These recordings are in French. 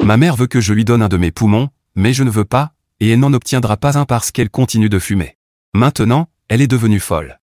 Ma mère veut que je lui donne un de mes poumons, mais je ne veux pas, et elle n'en obtiendra pas un parce qu'elle continue de fumer. Maintenant, elle est devenue folle.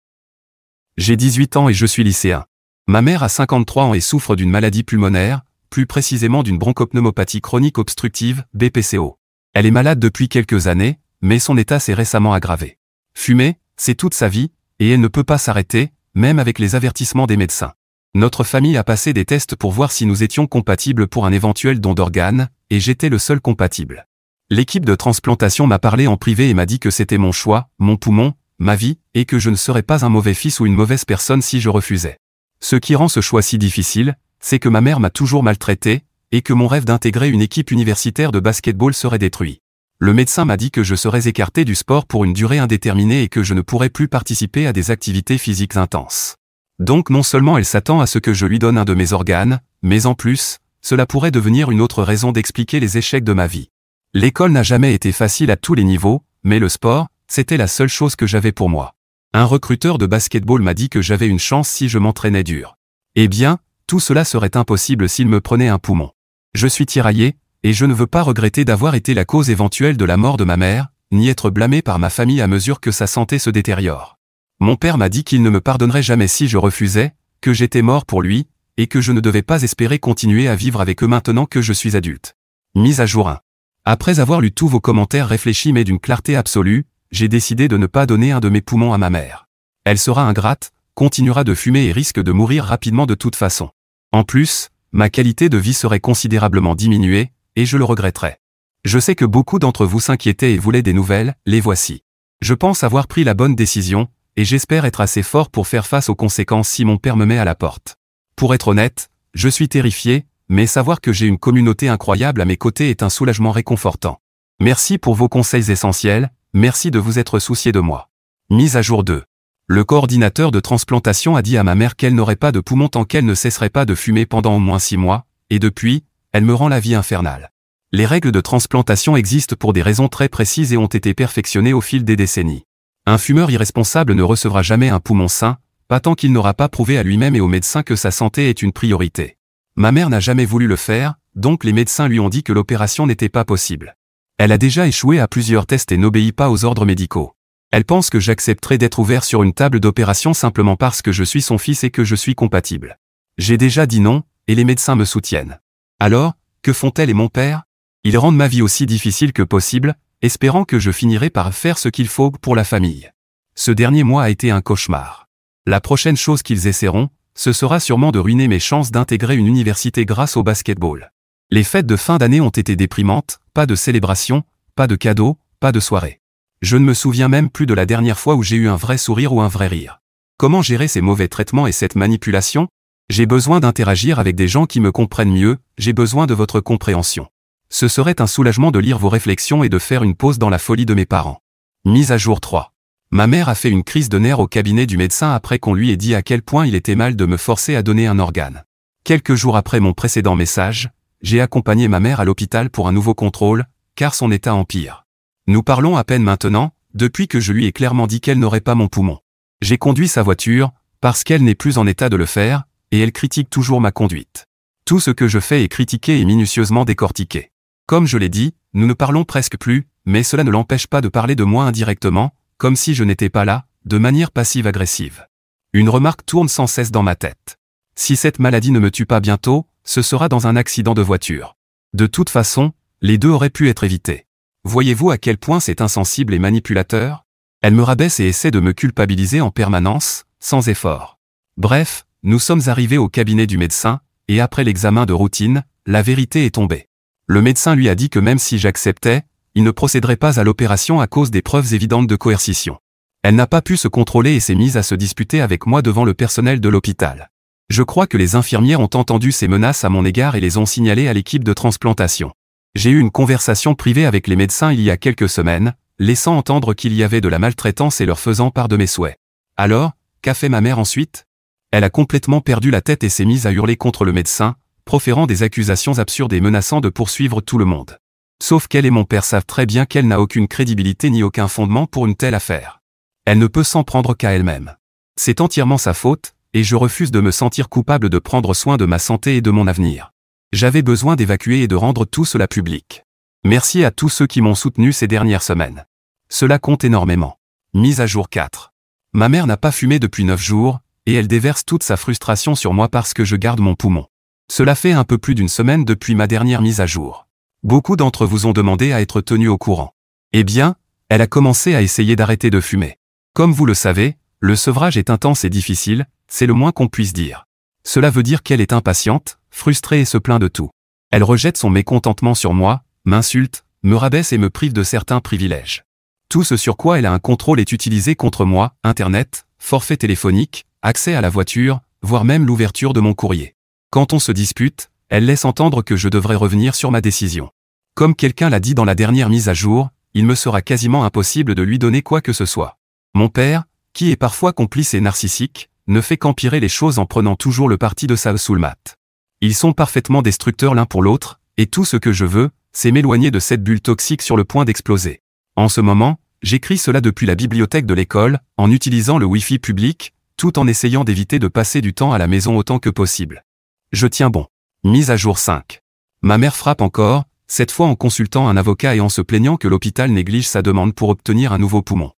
J'ai 18 ans et je suis lycéen. Ma mère a 53 ans et souffre d'une maladie pulmonaire, plus précisément d'une bronchopneumopathie chronique obstructive, BPCO. Elle est malade depuis quelques années, mais son état s'est récemment aggravé. Fumer, c'est toute sa vie, et elle ne peut pas s'arrêter, même avec les avertissements des médecins. Notre famille a passé des tests pour voir si nous étions compatibles pour un éventuel don d'organes, et j'étais le seul compatible. L'équipe de transplantation m'a parlé en privé et m'a dit que c'était mon choix, mon poumon, ma vie, et que je ne serais pas un mauvais fils ou une mauvaise personne si je refusais. Ce qui rend ce choix si difficile, c'est que ma mère m'a toujours maltraité, et que mon rêve d'intégrer une équipe universitaire de basketball serait détruit. Le médecin m'a dit que je serais écarté du sport pour une durée indéterminée et que je ne pourrais plus participer à des activités physiques intenses. Donc non seulement elle s'attend à ce que je lui donne un de mes organes, mais en plus, cela pourrait devenir une autre raison d'expliquer les échecs de ma vie. L'école n'a jamais été facile à tous les niveaux, mais le sport, c'était la seule chose que j'avais pour moi. Un recruteur de basketball m'a dit que j'avais une chance si je m'entraînais dur. Eh bien, tout cela serait impossible s'il me prenait un poumon. Je suis tiraillé, et je ne veux pas regretter d'avoir été la cause éventuelle de la mort de ma mère, ni être blâmé par ma famille à mesure que sa santé se détériore. Mon père m'a dit qu'il ne me pardonnerait jamais si je refusais, que j'étais mort pour lui, et que je ne devais pas espérer continuer à vivre avec eux maintenant que je suis adulte. Mise à jour 1. Après avoir lu tous vos commentaires réfléchis mais d'une clarté absolue, j'ai décidé de ne pas donner un de mes poumons à ma mère. Elle sera ingrate, continuera de fumer et risque de mourir rapidement de toute façon. En plus, ma qualité de vie serait considérablement diminuée, et je le regretterais. Je sais que beaucoup d'entre vous s'inquiétaient et voulaient des nouvelles, les voici. Je pense avoir pris la bonne décision, et j'espère être assez fort pour faire face aux conséquences si mon père me met à la porte. Pour être honnête, je suis terrifié, mais savoir que j'ai une communauté incroyable à mes côtés est un soulagement réconfortant. Merci pour vos conseils essentiels, merci de vous être soucié de moi. Mise à jour 2. Le coordinateur de transplantation a dit à ma mère qu'elle n'aurait pas de poumon tant qu'elle ne cesserait pas de fumer pendant au moins 6 mois, et depuis, elle me rend la vie infernale. Les règles de transplantation existent pour des raisons très précises et ont été perfectionnées au fil des décennies. Un fumeur irresponsable ne recevra jamais un poumon sain, pas tant qu'il n'aura pas prouvé à lui-même et aux médecins que sa santé est une priorité. Ma mère n'a jamais voulu le faire, donc les médecins lui ont dit que l'opération n'était pas possible. Elle a déjà échoué à plusieurs tests et n'obéit pas aux ordres médicaux. Elle pense que j'accepterai d'être ouvert sur une table d'opération simplement parce que je suis son fils et que je suis compatible. J'ai déjà dit non, et les médecins me soutiennent. Alors, que font-elles et mon père? Ils rendent ma vie aussi difficile que possible, espérant que je finirai par faire ce qu'il faut pour la famille. Ce dernier mois a été un cauchemar. La prochaine chose qu'ils essaieront, ce sera sûrement de ruiner mes chances d'intégrer une université grâce au basketball. Les fêtes de fin d'année ont été déprimantes, pas de célébration, pas de cadeaux, pas de soirée. Je ne me souviens même plus de la dernière fois où j'ai eu un vrai sourire ou un vrai rire. Comment gérer ces mauvais traitements et cette manipulation? J'ai besoin d'interagir avec des gens qui me comprennent mieux, j'ai besoin de votre compréhension. Ce serait un soulagement de lire vos réflexions et de faire une pause dans la folie de mes parents. Mise à jour 3. Ma mère a fait une crise de nerfs au cabinet du médecin après qu'on lui ait dit à quel point il était mal de me forcer à donner un organe. Quelques jours après mon précédent message, j'ai accompagné ma mère à l'hôpital pour un nouveau contrôle, car son état empire. Nous parlons à peine maintenant, depuis que je lui ai clairement dit qu'elle n'aurait pas mon poumon. J'ai conduit sa voiture, parce qu'elle n'est plus en état de le faire, et elle critique toujours ma conduite. Tout ce que je fais est critiqué et minutieusement décortiqué. Comme je l'ai dit, nous ne parlons presque plus, mais cela ne l'empêche pas de parler de moi indirectement, comme si je n'étais pas là, de manière passive-agressive. Une remarque tourne sans cesse dans ma tête. Si cette maladie ne me tue pas bientôt, ce sera dans un accident de voiture. De toute façon, les deux auraient pu être évités. Voyez-vous à quel point c'est insensible et manipulateur? Elle me rabaisse et essaie de me culpabiliser en permanence, sans effort. Bref, nous sommes arrivés au cabinet du médecin, et après l'examen de routine, la vérité est tombée. Le médecin lui a dit que même si j'acceptais, il ne procéderait pas à l'opération à cause des preuves évidentes de coercition. Elle n'a pas pu se contrôler et s'est mise à se disputer avec moi devant le personnel de l'hôpital. Je crois que les infirmières ont entendu ces menaces à mon égard et les ont signalées à l'équipe de transplantation. J'ai eu une conversation privée avec les médecins il y a quelques semaines, laissant entendre qu'il y avait de la maltraitance et leur faisant part de mes souhaits. Alors, qu'a fait ma mère ensuite? Elle a complètement perdu la tête et s'est mise à hurler contre le médecin, proférant des accusations absurdes et menaçant de poursuivre tout le monde. Sauf qu'elle et mon père savent très bien qu'elle n'a aucune crédibilité ni aucun fondement pour une telle affaire. Elle ne peut s'en prendre qu'à elle-même. C'est entièrement sa faute, et je refuse de me sentir coupable de prendre soin de ma santé et de mon avenir. J'avais besoin d'évacuer et de rendre tout cela public. Merci à tous ceux qui m'ont soutenu ces dernières semaines. Cela compte énormément. Mise à jour 4. Ma mère n'a pas fumé depuis 9 jours, et elle déverse toute sa frustration sur moi parce que je garde mon poumon. Cela fait un peu plus d'une semaine depuis ma dernière mise à jour. Beaucoup d'entre vous ont demandé à être tenus au courant. Eh bien, elle a commencé à essayer d'arrêter de fumer. Comme vous le savez, le sevrage est intense et difficile, c'est le moins qu'on puisse dire. Cela veut dire qu'elle est impatiente, frustrée et se plaint de tout. Elle rejette son mécontentement sur moi, m'insulte, me rabaisse et me prive de certains privilèges. Tout ce sur quoi elle a un contrôle est utilisé contre moi, Internet, forfait téléphonique, accès à la voiture, voire même l'ouverture de mon courrier. Quand on se dispute, elle laisse entendre que je devrais revenir sur ma décision. Comme quelqu'un l'a dit dans la dernière mise à jour, il me sera quasiment impossible de lui donner quoi que ce soit. Mon père, qui est parfois complice et narcissique, ne fait qu'empirer les choses en prenant toujours le parti de sa soulmate. Ils sont parfaitement destructeurs l'un pour l'autre, et tout ce que je veux, c'est m'éloigner de cette bulle toxique sur le point d'exploser. En ce moment, j'écris cela depuis la bibliothèque de l'école, en utilisant le Wi-Fi public, tout en essayant d'éviter de passer du temps à la maison autant que possible. Je tiens bon. Mise à jour 5. Ma mère frappe encore, cette fois en consultant un avocat et en se plaignant que l'hôpital néglige sa demande pour obtenir un nouveau poumon.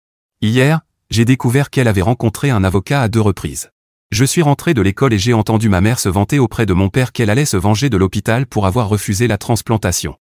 Hier, j'ai découvert qu'elle avait rencontré un avocat à 2 reprises. Je suis rentré de l'école et j'ai entendu ma mère se vanter auprès de mon père qu'elle allait se venger de l'hôpital pour avoir refusé la transplantation.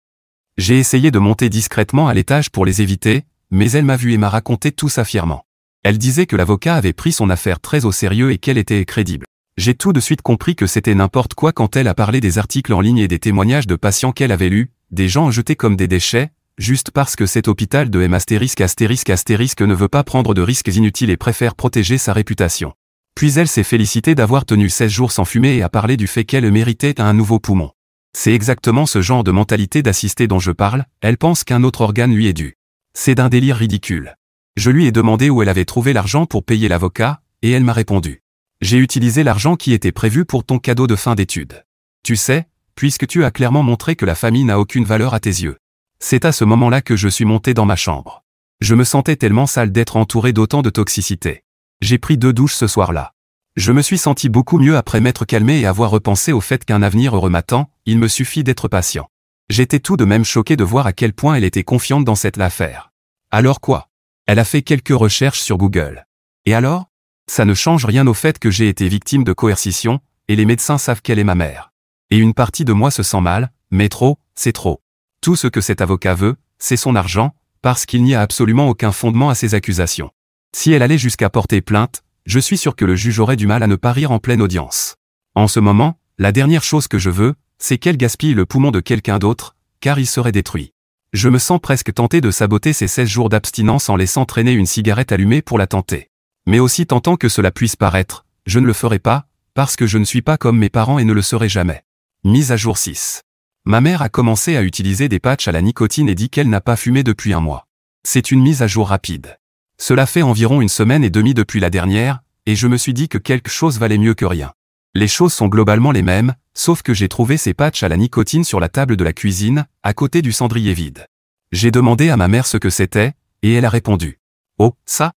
J'ai essayé de monter discrètement à l'étage pour les éviter, mais elle m'a vu et m'a raconté tout ça fièrement. Elle disait que l'avocat avait pris son affaire très au sérieux et qu'elle était crédible. J'ai tout de suite compris que c'était n'importe quoi quand elle a parlé des articles en ligne et des témoignages de patients qu'elle avait lus, des gens jetés comme des déchets, juste parce que cet hôpital de M*** ne veut pas prendre de risques inutiles et préfère protéger sa réputation. Puis elle s'est félicitée d'avoir tenu 16 jours sans fumer et a parlé du fait qu'elle méritait un nouveau poumon. C'est exactement ce genre de mentalité d'assisté dont je parle, elle pense qu'un autre organe lui est dû. C'est d'un délire ridicule. Je lui ai demandé où elle avait trouvé l'argent pour payer l'avocat, et elle m'a répondu. J'ai utilisé l'argent qui était prévu pour ton cadeau de fin d'études. Tu sais, puisque tu as clairement montré que la famille n'a aucune valeur à tes yeux. C'est à ce moment-là que je suis monté dans ma chambre. Je me sentais tellement sale d'être entouré d'autant de toxicité. J'ai pris 2 douches ce soir-là. Je me suis senti beaucoup mieux après m'être calmé et avoir repensé au fait qu'un avenir heureux m'attend, il me suffit d'être patient. J'étais tout de même choqué de voir à quel point elle était confiante dans cette affaire. Alors quoi? Elle a fait quelques recherches sur Google. Et alors? Ça ne change rien au fait que j'ai été victime de coercition, et les médecins savent qu'elle est ma mère. Et une partie de moi se sent mal, mais trop, c'est trop. Tout ce que cet avocat veut, c'est son argent, parce qu'il n'y a absolument aucun fondement à ces accusations. Si elle allait jusqu'à porter plainte, je suis sûr que le juge aurait du mal à ne pas rire en pleine audience. En ce moment, la dernière chose que je veux, c'est qu'elle gaspille le poumon de quelqu'un d'autre, car il serait détruit. Je me sens presque tenté de saboter ces 16 jours d'abstinence en laissant traîner une cigarette allumée pour la tenter. Mais aussi tentant que cela puisse paraître, je ne le ferai pas, parce que je ne suis pas comme mes parents et ne le serai jamais. Mise à jour 6. Ma mère a commencé à utiliser des patchs à la nicotine et dit qu'elle n'a pas fumé depuis 1 mois. C'est une mise à jour rapide. Cela fait environ 1 semaine et demie depuis la dernière, et je me suis dit que quelque chose valait mieux que rien. Les choses sont globalement les mêmes, sauf que j'ai trouvé ces patchs à la nicotine sur la table de la cuisine, à côté du cendrier vide. J'ai demandé à ma mère ce que c'était, et elle a répondu. Oh, ça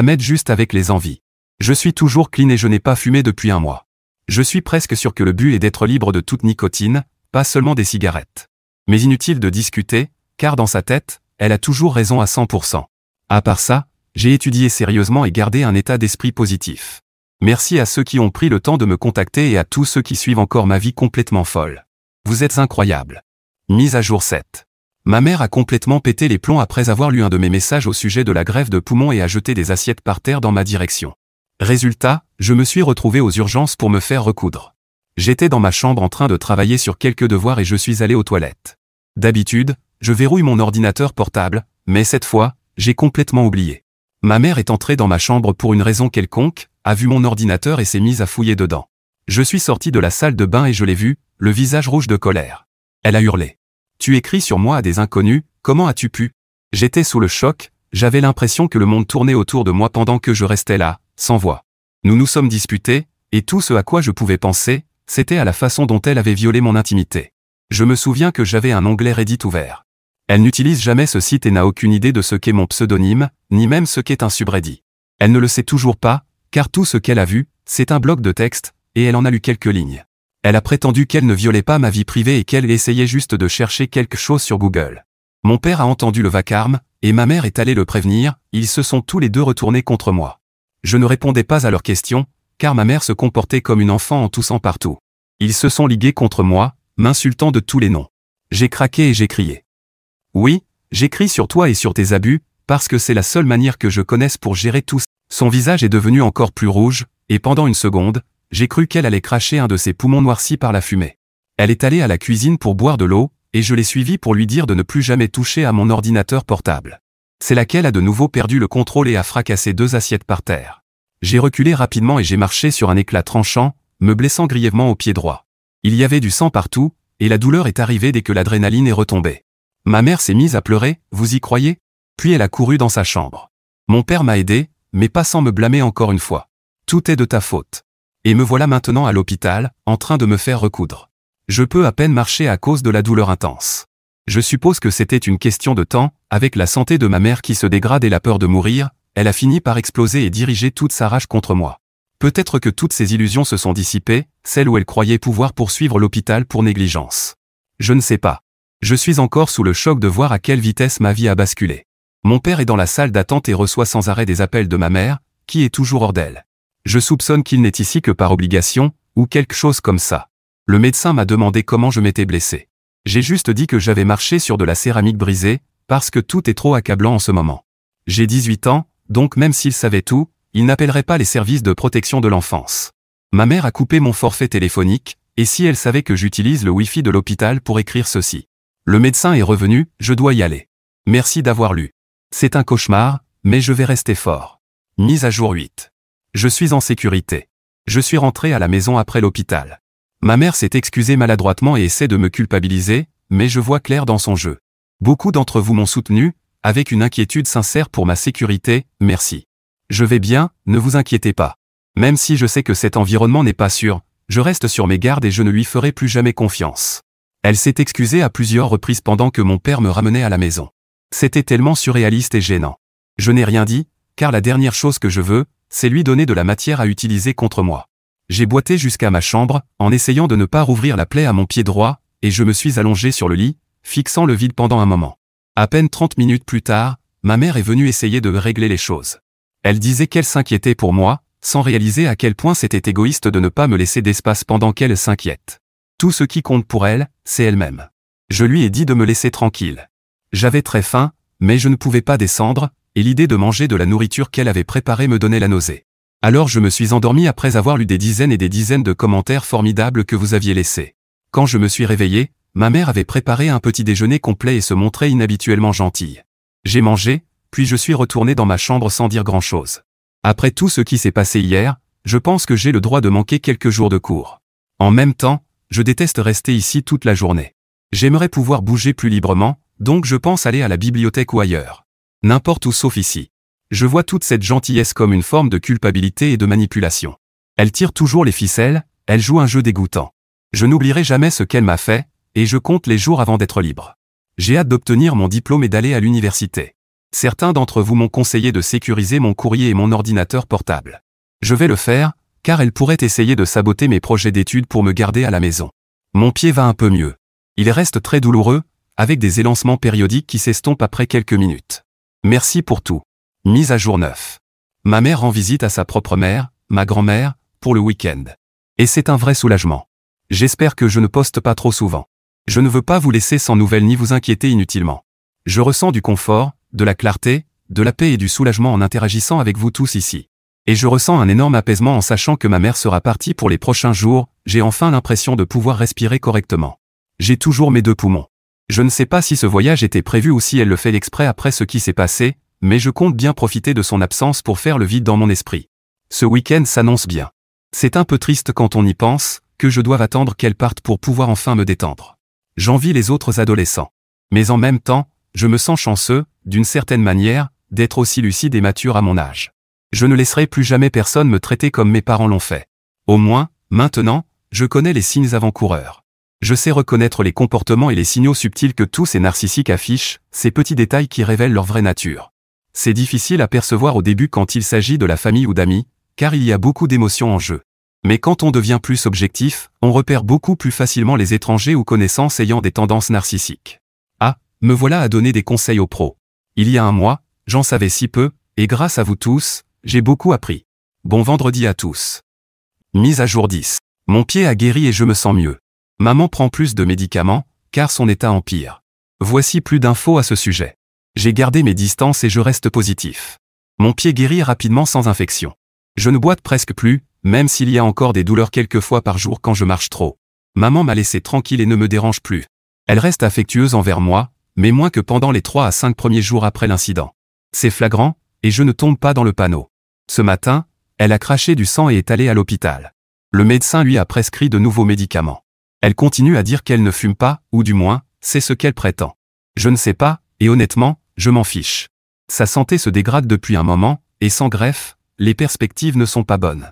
m'aide juste avec les envies. Je suis toujours clean et je n'ai pas fumé depuis 1 mois. Je suis presque sûr que le but est d'être libre de toute nicotine, pas seulement des cigarettes. Mais inutile de discuter, car dans sa tête, elle a toujours raison à 100%. À part ça, j'ai étudié sérieusement et gardé un état d'esprit positif. Merci à ceux qui ont pris le temps de me contacter et à tous ceux qui suivent encore ma vie complètement folle. Vous êtes incroyables. Mise à jour 7. Ma mère a complètement pété les plombs après avoir lu un de mes messages au sujet de la greffe de poumon et a jeté des assiettes par terre dans ma direction. Résultat, je me suis retrouvé aux urgences pour me faire recoudre. J'étais dans ma chambre en train de travailler sur quelques devoirs et je suis allé aux toilettes. D'habitude, je verrouille mon ordinateur portable, mais cette fois, j'ai complètement oublié. Ma mère est entrée dans ma chambre pour une raison quelconque, a vu mon ordinateur et s'est mise à fouiller dedans. Je suis sorti de la salle de bain et je l'ai vue, le visage rouge de colère. Elle a hurlé. « Tu écris sur moi à des inconnus, comment as-tu pu ?» J'étais sous le choc, j'avais l'impression que le monde tournait autour de moi pendant que je restais là, sans voix. Nous nous sommes disputés, et tout ce à quoi je pouvais penser, c'était à la façon dont elle avait violé mon intimité. Je me souviens que j'avais un onglet Reddit ouvert. Elle n'utilise jamais ce site et n'a aucune idée de ce qu'est mon pseudonyme, ni même ce qu'est un subreddit. Elle ne le sait toujours pas, car tout ce qu'elle a vu, c'est un bloc de texte, et elle en a lu quelques lignes. Elle a prétendu qu'elle ne violait pas ma vie privée et qu'elle essayait juste de chercher quelque chose sur Google. Mon père a entendu le vacarme, et ma mère est allée le prévenir, ils se sont tous les deux retournés contre moi. Je ne répondais pas à leurs questions, car ma mère se comportait comme une enfant en toussant partout. Ils se sont ligués contre moi, m'insultant de tous les noms. J'ai craqué et j'ai crié. Oui, j'écris sur toi et sur tes abus, parce que c'est la seule manière que je connaisse pour gérer tout ça. Son visage est devenu encore plus rouge, et pendant une seconde, j'ai cru qu'elle allait cracher un de ses poumons noircis par la fumée. Elle est allée à la cuisine pour boire de l'eau, et je l'ai suivie pour lui dire de ne plus jamais toucher à mon ordinateur portable. C'est là qu'elle a de nouveau perdu le contrôle et a fracassé 2 assiettes par terre. J'ai reculé rapidement et j'ai marché sur un éclat tranchant, me blessant grièvement au pied droit. Il y avait du sang partout, et la douleur est arrivée dès que l'adrénaline est retombée. Ma mère s'est mise à pleurer, vous y croyez? Puis elle a couru dans sa chambre. Mon père m'a aidé, mais pas sans me blâmer encore une fois. Tout est de ta faute. Et me voilà maintenant à l'hôpital, en train de me faire recoudre. Je peux à peine marcher à cause de la douleur intense. Je suppose que c'était une question de temps, avec la santé de ma mère qui se dégrade et la peur de mourir, elle a fini par exploser et diriger toute sa rage contre moi. Peut-être que toutes ses illusions se sont dissipées, celles où elle croyait pouvoir poursuivre l'hôpital pour négligence. Je ne sais pas. Je suis encore sous le choc de voir à quelle vitesse ma vie a basculé. Mon père est dans la salle d'attente et reçoit sans arrêt des appels de ma mère, qui est toujours hors d'elle. Je soupçonne qu'il n'est ici que par obligation, ou quelque chose comme ça. Le médecin m'a demandé comment je m'étais blessé. J'ai juste dit que j'avais marché sur de la céramique brisée, parce que tout est trop accablant en ce moment. J'ai 18 ans, donc même s'il savait tout, il n'appellerait pas les services de protection de l'enfance. Ma mère a coupé mon forfait téléphonique, et si elle savait que j'utilise le Wi-Fi de l'hôpital pour écrire ceci. Le médecin est revenu, je dois y aller. Merci d'avoir lu. C'est un cauchemar, mais je vais rester fort. Mise à jour 8. Je suis en sécurité. Je suis rentré à la maison après l'hôpital. Ma mère s'est excusée maladroitement et essaie de me culpabiliser, mais je vois clair dans son jeu. Beaucoup d'entre vous m'ont soutenu, avec une inquiétude sincère pour ma sécurité, merci. Je vais bien, ne vous inquiétez pas. Même si je sais que cet environnement n'est pas sûr, je reste sur mes gardes et je ne lui ferai plus jamais confiance. Elle s'est excusée à plusieurs reprises pendant que mon père me ramenait à la maison. C'était tellement surréaliste et gênant. Je n'ai rien dit, car la dernière chose que je veux, c'est lui donner de la matière à utiliser contre moi. J'ai boité jusqu'à ma chambre, en essayant de ne pas rouvrir la plaie à mon pied droit, et je me suis allongé sur le lit, fixant le vide pendant un moment. À peine 30 minutes plus tard, ma mère est venue essayer de régler les choses. Elle disait qu'elle s'inquiétait pour moi, sans réaliser à quel point c'était égoïste de ne pas me laisser d'espace pendant qu'elle s'inquiète. Tout ce qui compte pour elle, c'est elle-même. Je lui ai dit de me laisser tranquille. J'avais très faim, mais je ne pouvais pas descendre, et l'idée de manger de la nourriture qu'elle avait préparée me donnait la nausée. Alors je me suis endormi après avoir lu des dizaines et des dizaines de commentaires formidables que vous aviez laissés. Quand je me suis réveillé, ma mère avait préparé un petit déjeuner complet et se montrait inhabituellement gentille. J'ai mangé, puis je suis retourné dans ma chambre sans dire grand-chose. Après tout ce qui s'est passé hier, je pense que j'ai le droit de manquer quelques jours de cours. En même temps, je déteste rester ici toute la journée. J'aimerais pouvoir bouger plus librement, donc je pense aller à la bibliothèque ou ailleurs. N'importe où sauf ici. Je vois toute cette gentillesse comme une forme de culpabilité et de manipulation. Elle tire toujours les ficelles, elle joue un jeu dégoûtant. Je n'oublierai jamais ce qu'elle m'a fait, et je compte les jours avant d'être libre. J'ai hâte d'obtenir mon diplôme et d'aller à l'université. Certains d'entre vous m'ont conseillé de sécuriser mon courrier et mon ordinateur portable. Je vais le faire, car elle pourrait essayer de saboter mes projets d'études pour me garder à la maison. Mon pied va un peu mieux. Il reste très douloureux, avec des élancements périodiques qui s'estompent après quelques minutes. Merci pour tout. Mise à jour 9. Ma mère rend visite à sa propre mère, ma grand-mère, pour le week-end. Et c'est un vrai soulagement. J'espère que je ne poste pas trop souvent. Je ne veux pas vous laisser sans nouvelles ni vous inquiéter inutilement. Je ressens du confort, de la clarté, de la paix et du soulagement en interagissant avec vous tous ici. Et je ressens un énorme apaisement en sachant que ma mère sera partie pour les prochains jours, j'ai enfin l'impression de pouvoir respirer correctement. J'ai toujours mes 2 poumons. Je ne sais pas si ce voyage était prévu ou si elle le fait exprès après ce qui s'est passé, mais je compte bien profiter de son absence pour faire le vide dans mon esprit. Ce week-end s'annonce bien. C'est un peu triste quand on y pense, que je doive attendre qu'elle parte pour pouvoir enfin me détendre. J'envie les autres adolescents. Mais en même temps, je me sens chanceux, d'une certaine manière, d'être aussi lucide et mature à mon âge. Je ne laisserai plus jamais personne me traiter comme mes parents l'ont fait. Au moins, maintenant, je connais les signes avant-coureurs. Je sais reconnaître les comportements et les signaux subtils que tous ces narcissiques affichent, ces petits détails qui révèlent leur vraie nature. C'est difficile à percevoir au début quand il s'agit de la famille ou d'amis, car il y a beaucoup d'émotions en jeu. Mais quand on devient plus objectif, on repère beaucoup plus facilement les étrangers ou connaissances ayant des tendances narcissiques. Ah, me voilà à donner des conseils aux pros. Il y a un mois, j'en savais si peu, et grâce à vous tous, j'ai beaucoup appris. Bon vendredi à tous. Mise à jour 10. Mon pied a guéri et je me sens mieux. Maman prend plus de médicaments, car son état empire. Voici plus d'infos à ce sujet. J'ai gardé mes distances et je reste positif. Mon pied guérit rapidement sans infection. Je ne boite presque plus, même s'il y a encore des douleurs quelques fois par jour quand je marche trop. Maman m'a laissé tranquille et ne me dérange plus. Elle reste affectueuse envers moi, mais moins que pendant les 3 à 5 premiers jours après l'incident. C'est flagrant, et je ne tombe pas dans le panneau. Ce matin, elle a craché du sang et est allée à l'hôpital. Le médecin lui a prescrit de nouveaux médicaments. Elle continue à dire qu'elle ne fume pas, ou du moins, c'est ce qu'elle prétend. Je ne sais pas, et honnêtement, je m'en fiche. Sa santé se dégrade depuis un moment, et sans greffe, les perspectives ne sont pas bonnes.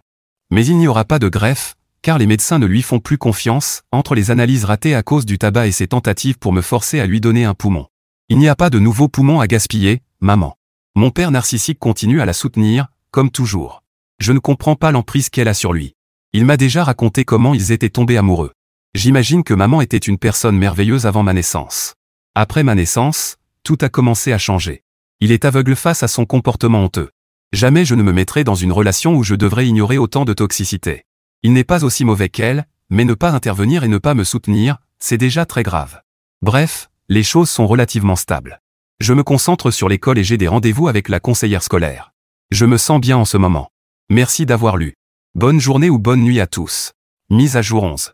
Mais il n'y aura pas de greffe, car les médecins ne lui font plus confiance, entre les analyses ratées à cause du tabac et ses tentatives pour me forcer à lui donner un poumon. Il n'y a pas de nouveaux poumons à gaspiller, maman. Mon père narcissique continue à la soutenir, comme toujours. Je ne comprends pas l'emprise qu'elle a sur lui. Il m'a déjà raconté comment ils étaient tombés amoureux. J'imagine que maman était une personne merveilleuse avant ma naissance. Après ma naissance, tout a commencé à changer. Il est aveugle face à son comportement honteux. Jamais je ne me mettrai dans une relation où je devrais ignorer autant de toxicité. Il n'est pas aussi mauvais qu'elle, mais ne pas intervenir et ne pas me soutenir, c'est déjà très grave. Bref, les choses sont relativement stables. Je me concentre sur l'école et j'ai des rendez-vous avec la conseillère scolaire. Je me sens bien en ce moment. Merci d'avoir lu. Bonne journée ou bonne nuit à tous. Mise à jour 11.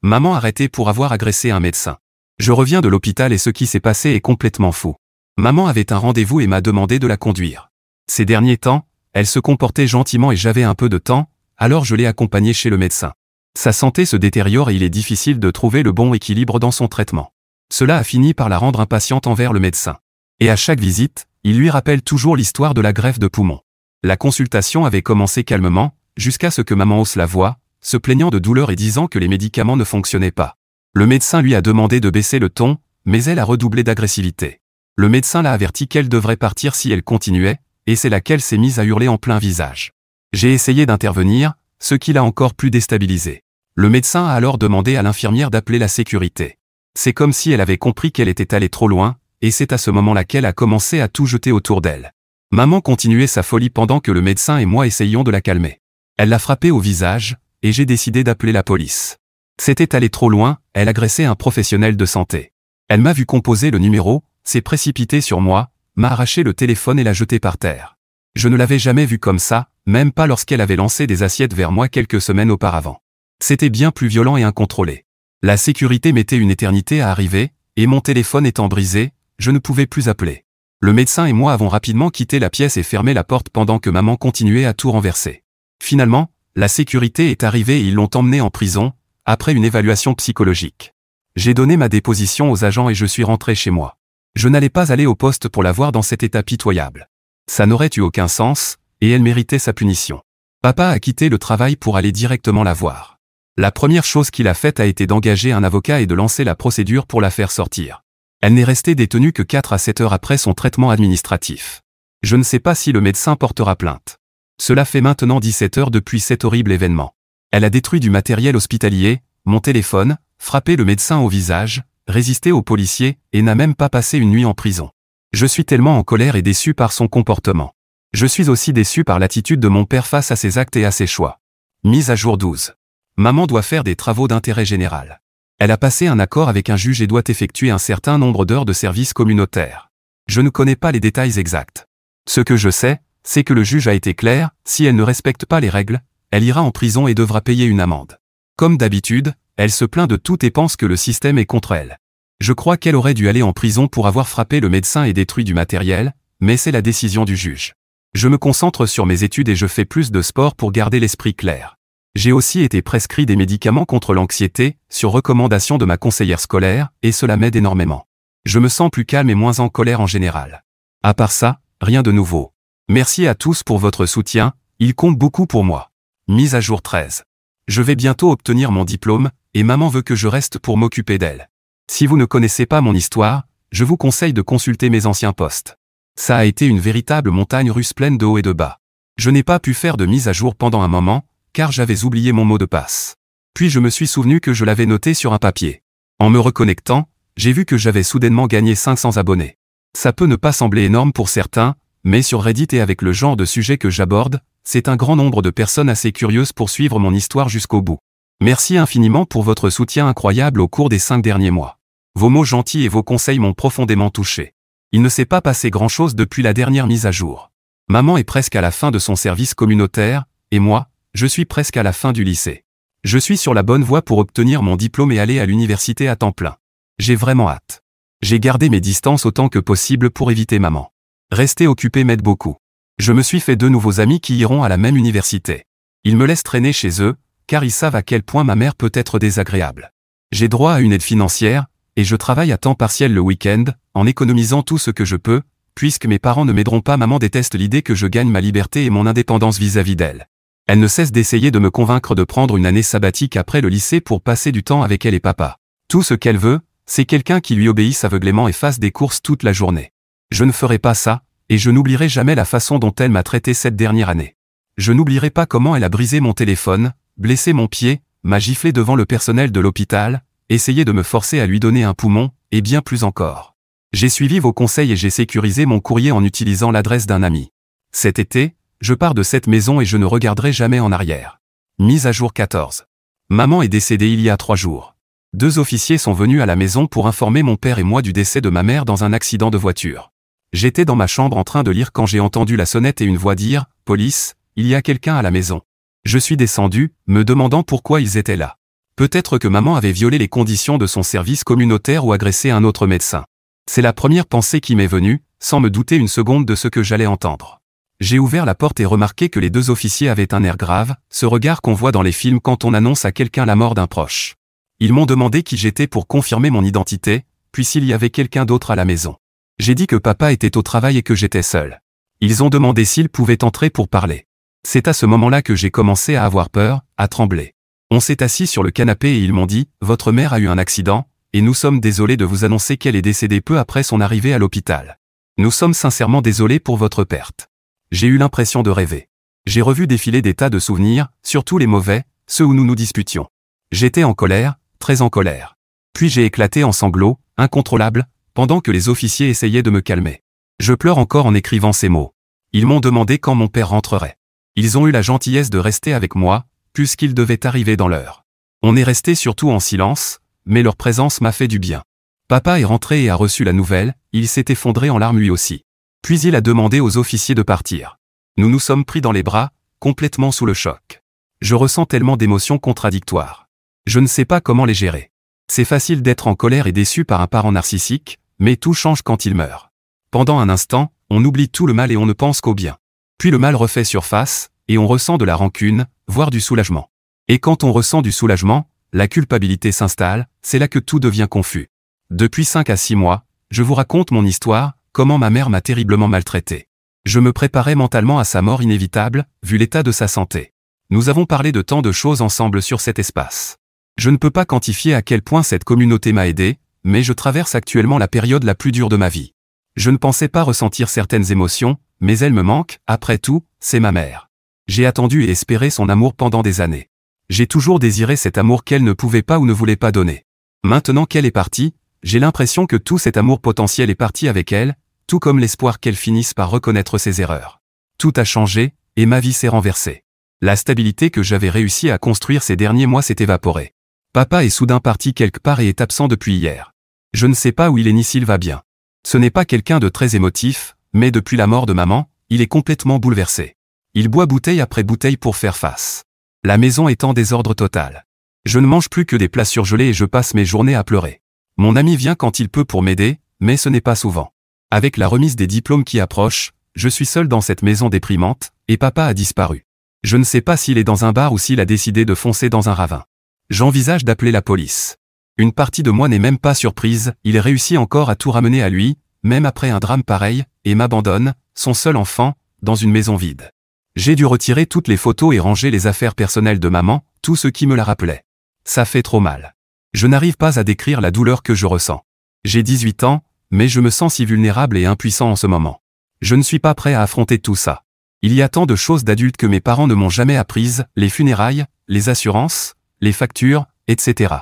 Maman arrêtée pour avoir agressé un médecin. Je reviens de l'hôpital et ce qui s'est passé est complètement fou. Maman avait un rendez-vous et m'a demandé de la conduire. Ces derniers temps, elle se comportait gentiment et j'avais un peu de temps, alors je l'ai accompagnée chez le médecin. Sa santé se détériore et il est difficile de trouver le bon équilibre dans son traitement. Cela a fini par la rendre impatiente envers le médecin. Et à chaque visite, il lui rappelle toujours l'histoire de la greffe de poumon. La consultation avait commencé calmement, jusqu'à ce que maman hausse la voix, se plaignant de douleur et disant que les médicaments ne fonctionnaient pas. Le médecin lui a demandé de baisser le ton, mais elle a redoublé d'agressivité. Le médecin l'a averti qu'elle devrait partir si elle continuait, et c'est là qu'elle s'est mise à hurler en plein visage. J'ai essayé d'intervenir, ce qui l'a encore plus déstabilisée. Le médecin a alors demandé à l'infirmière d'appeler la sécurité. C'est comme si elle avait compris qu'elle était allée trop loin, et c'est à ce moment-là qu'elle a commencé à tout jeter autour d'elle. Maman continuait sa folie pendant que le médecin et moi essayions de la calmer. Elle l'a frappée au visage, et j'ai décidé d'appeler la police. C'était allé trop loin, elle agressait un professionnel de santé. Elle m'a vu composer le numéro, s'est précipitée sur moi, m'a arraché le téléphone et l'a jeté par terre. Je ne l'avais jamais vue comme ça, même pas lorsqu'elle avait lancé des assiettes vers moi quelques semaines auparavant. C'était bien plus violent et incontrôlé. La sécurité mettait une éternité à arriver, et mon téléphone étant brisé, je ne pouvais plus appeler. Le médecin et moi avons rapidement quitté la pièce et fermé la porte pendant que maman continuait à tout renverser. Finalement, la sécurité est arrivée et ils l'ont emmenée en prison, après une évaluation psychologique. J'ai donné ma déposition aux agents et je suis rentré chez moi. Je n'allais pas aller au poste pour la voir dans cet état pitoyable. Ça n'aurait eu aucun sens, et elle méritait sa punition. Papa a quitté le travail pour aller directement la voir. La première chose qu'il a faite a été d'engager un avocat et de lancer la procédure pour la faire sortir. Elle n'est restée détenue que 4 à 7 heures après son traitement administratif. Je ne sais pas si le médecin portera plainte. Cela fait maintenant 17 heures depuis cet horrible événement. Elle a détruit du matériel hospitalier, mon téléphone, frappé le médecin au visage, résisté aux policiers, et n'a même pas passé une nuit en prison. Je suis tellement en colère et déçu par son comportement. Je suis aussi déçu par l'attitude de mon père face à ses actes et à ses choix. Mise à jour 12. Maman doit faire des travaux d'intérêt général. Elle a passé un accord avec un juge et doit effectuer un certain nombre d'heures de service communautaire. Je ne connais pas les détails exacts. Ce que je sais, c'est que le juge a été clair, si elle ne respecte pas les règles, elle ira en prison et devra payer une amende. Comme d'habitude, elle se plaint de tout et pense que le système est contre elle. Je crois qu'elle aurait dû aller en prison pour avoir frappé le médecin et détruit du matériel, mais c'est la décision du juge. Je me concentre sur mes études et je fais plus de sport pour garder l'esprit clair. J'ai aussi été prescrit des médicaments contre l'anxiété, sur recommandation de ma conseillère scolaire, et cela m'aide énormément. Je me sens plus calme et moins en colère en général. À part ça, rien de nouveau. Merci à tous pour votre soutien, il compte beaucoup pour moi. Mise à jour 13. Je vais bientôt obtenir mon diplôme, et maman veut que je reste pour m'occuper d'elle. Si vous ne connaissez pas mon histoire, je vous conseille de consulter mes anciens posts. Ça a été une véritable montagne russe pleine de hauts et de bas. Je n'ai pas pu faire de mise à jour pendant un moment, car j'avais oublié mon mot de passe. Puis je me suis souvenu que je l'avais noté sur un papier. En me reconnectant, j'ai vu que j'avais soudainement gagné 500 abonnés. Ça peut ne pas sembler énorme pour certains, mais sur Reddit et avec le genre de sujet que j'aborde, c'est un grand nombre de personnes assez curieuses pour suivre mon histoire jusqu'au bout. Merci infiniment pour votre soutien incroyable au cours des 5 derniers mois. Vos mots gentils et vos conseils m'ont profondément touché. Il ne s'est pas passé grand-chose depuis la dernière mise à jour. Maman est presque à la fin de son service communautaire, et moi, je suis presque à la fin du lycée. Je suis sur la bonne voie pour obtenir mon diplôme et aller à l'université à temps plein. J'ai vraiment hâte. J'ai gardé mes distances autant que possible pour éviter maman. Rester occupé m'aide beaucoup. Je me suis fait 2 nouveaux amis qui iront à la même université. Ils me laissent traîner chez eux, car ils savent à quel point ma mère peut être désagréable. J'ai droit à une aide financière, et je travaille à temps partiel le week-end, en économisant tout ce que je peux, puisque mes parents ne m'aideront pas. Maman déteste l'idée que je gagne ma liberté et mon indépendance vis-à-vis d'elle. Elle ne cesse d'essayer de me convaincre de prendre une année sabbatique après le lycée pour passer du temps avec elle et papa. Tout ce qu'elle veut, c'est quelqu'un qui lui obéisse aveuglément et fasse des courses toute la journée. Je ne ferai pas ça, et je n'oublierai jamais la façon dont elle m'a traité cette dernière année. Je n'oublierai pas comment elle a brisé mon téléphone, blessé mon pied, m'a giflé devant le personnel de l'hôpital, essayé de me forcer à lui donner un poumon, et bien plus encore. J'ai suivi vos conseils et j'ai sécurisé mon courrier en utilisant l'adresse d'un ami. Cet été, je pars de cette maison et je ne regarderai jamais en arrière. Mise à jour 14. Maman est décédée il y a 3 jours. 2 officiers sont venus à la maison pour informer mon père et moi du décès de ma mère dans un accident de voiture. J'étais dans ma chambre en train de lire quand j'ai entendu la sonnette et une voix dire « Police, il y a quelqu'un à la maison ». Je suis descendu, me demandant pourquoi ils étaient là. Peut-être que maman avait violé les conditions de son service communautaire ou agressé un autre médecin. C'est la première pensée qui m'est venue, sans me douter une seconde de ce que j'allais entendre. J'ai ouvert la porte et remarqué que les 2 officiers avaient un air grave, ce regard qu'on voit dans les films quand on annonce à quelqu'un la mort d'un proche. Ils m'ont demandé qui j'étais pour confirmer mon identité, puis s'il y avait quelqu'un d'autre à la maison. J'ai dit que papa était au travail et que j'étais seul. Ils ont demandé s'ils pouvaient entrer pour parler. C'est à ce moment-là que j'ai commencé à avoir peur, à trembler. On s'est assis sur le canapé et ils m'ont dit « Votre mère a eu un accident, et nous sommes désolés de vous annoncer qu'elle est décédée peu après son arrivée à l'hôpital. Nous sommes sincèrement désolés pour votre perte. » J'ai eu l'impression de rêver. J'ai revu défiler des tas de souvenirs, surtout les mauvais, ceux où nous nous disputions. J'étais en colère, très en colère. Puis j'ai éclaté en sanglots, incontrôlables, pendant que les officiers essayaient de me calmer. Je pleure encore en écrivant ces mots. Ils m'ont demandé quand mon père rentrerait. Ils ont eu la gentillesse de rester avec moi, puisqu'ils devaient arriver dans l'heure. On est resté surtout en silence, mais leur présence m'a fait du bien. Papa est rentré et a reçu la nouvelle, il s'est effondré en larmes lui aussi. Puis il a demandé aux officiers de partir. Nous nous sommes pris dans les bras, complètement sous le choc. Je ressens tellement d'émotions contradictoires. Je ne sais pas comment les gérer. C'est facile d'être en colère et déçu par un parent narcissique, mais tout change quand il meurt. Pendant un instant, on oublie tout le mal et on ne pense qu'au bien. Puis le mal refait surface, et on ressent de la rancune, voire du soulagement. Et quand on ressent du soulagement, la culpabilité s'installe, c'est là que tout devient confus. Depuis 5 à 6 mois, je vous raconte mon histoire, comment ma mère m'a terriblement maltraité. Je me préparais mentalement à sa mort inévitable, vu l'état de sa santé. Nous avons parlé de tant de choses ensemble sur cet espace. Je ne peux pas quantifier à quel point cette communauté m'a aidé, mais je traverse actuellement la période la plus dure de ma vie. Je ne pensais pas ressentir certaines émotions, mais elles me manquent, après tout, c'est ma mère. J'ai attendu et espéré son amour pendant des années. J'ai toujours désiré cet amour qu'elle ne pouvait pas ou ne voulait pas donner. Maintenant qu'elle est partie, j'ai l'impression que tout cet amour potentiel est parti avec elle, tout comme l'espoir qu'elle finisse par reconnaître ses erreurs. Tout a changé, et ma vie s'est renversée. La stabilité que j'avais réussi à construire ces derniers mois s'est évaporée. Papa est soudain parti quelque part et est absent depuis hier. Je ne sais pas où il est ni s'il va bien. Ce n'est pas quelqu'un de très émotif, mais depuis la mort de maman, il est complètement bouleversé. Il boit bouteille après bouteille pour faire face. La maison est en désordre total. Je ne mange plus que des plats surgelés et je passe mes journées à pleurer. Mon ami vient quand il peut pour m'aider, mais ce n'est pas souvent. Avec la remise des diplômes qui approche, je suis seul dans cette maison déprimante, et papa a disparu. Je ne sais pas s'il est dans un bar ou s'il a décidé de foncer dans un ravin. J'envisage d'appeler la police. Une partie de moi n'est même pas surprise, il réussit encore à tout ramener à lui, même après un drame pareil, et m'abandonne, son seul enfant, dans une maison vide. J'ai dû retirer toutes les photos et ranger les affaires personnelles de maman, tout ce qui me la rappelait. Ça fait trop mal. Je n'arrive pas à décrire la douleur que je ressens. J'ai 18 ans, mais je me sens si vulnérable et impuissant en ce moment. Je ne suis pas prêt à affronter tout ça. Il y a tant de choses d'adultes que mes parents ne m'ont jamais apprises, les funérailles, les assurances, les factures, etc.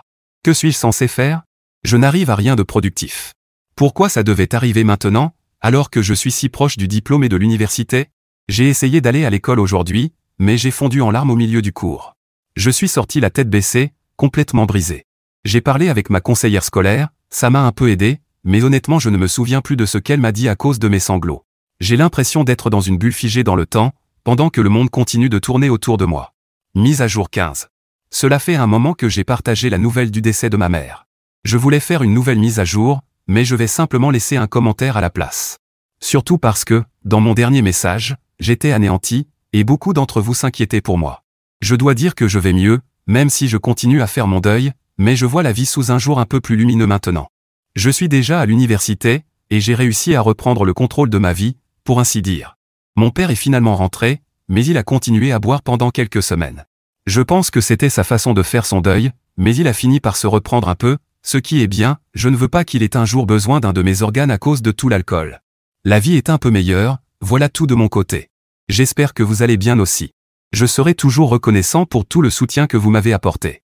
Que suis-je censé faire? Je n'arrive à rien de productif. Pourquoi ça devait arriver maintenant, alors que je suis si proche du diplôme et de l'université? J'ai essayé d'aller à l'école aujourd'hui, mais j'ai fondu en larmes au milieu du cours. Je suis sorti la tête baissée, complètement brisé. J'ai parlé avec ma conseillère scolaire, ça m'a un peu aidé, mais honnêtement je ne me souviens plus de ce qu'elle m'a dit à cause de mes sanglots. J'ai l'impression d'être dans une bulle figée dans le temps, pendant que le monde continue de tourner autour de moi. Mise à jour 15. Cela fait un moment que j'ai partagé la nouvelle du décès de ma mère. Je voulais faire une nouvelle mise à jour, mais je vais simplement laisser un commentaire à la place. Surtout parce que, dans mon dernier message, j'étais anéanti, et beaucoup d'entre vous s'inquiétaient pour moi. Je dois dire que je vais mieux, même si je continue à faire mon deuil, mais je vois la vie sous un jour un peu plus lumineux maintenant. Je suis déjà à l'université, et j'ai réussi à reprendre le contrôle de ma vie, pour ainsi dire. Mon père est finalement rentré, mais il a continué à boire pendant quelques semaines. Je pense que c'était sa façon de faire son deuil, mais il a fini par se reprendre un peu, ce qui est bien, je ne veux pas qu'il ait un jour besoin d'un de mes organes à cause de tout l'alcool. La vie est un peu meilleure, voilà tout de mon côté. J'espère que vous allez bien aussi. Je serai toujours reconnaissant pour tout le soutien que vous m'avez apporté.